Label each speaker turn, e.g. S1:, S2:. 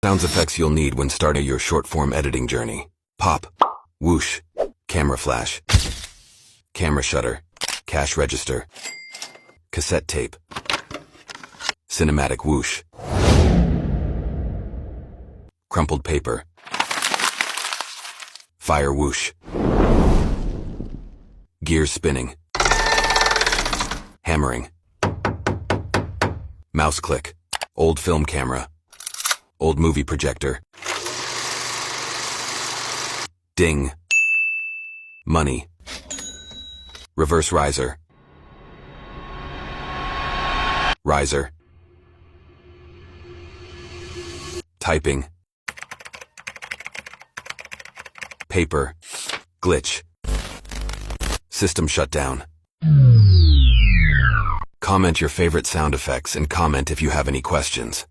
S1: Sounds effects you'll need when starting your short-form editing journey. Pop, whoosh, camera flash, camera shutter, cash register, cassette tape, cinematic whoosh, crumpled paper, fire whoosh, gears spinning, hammering, mouse click, old film camera, old movie projector, ding, money, reverse riser, riser, typing, paper, glitch, system shutdown. Comment your favorite sound effects and comment if you have any questions.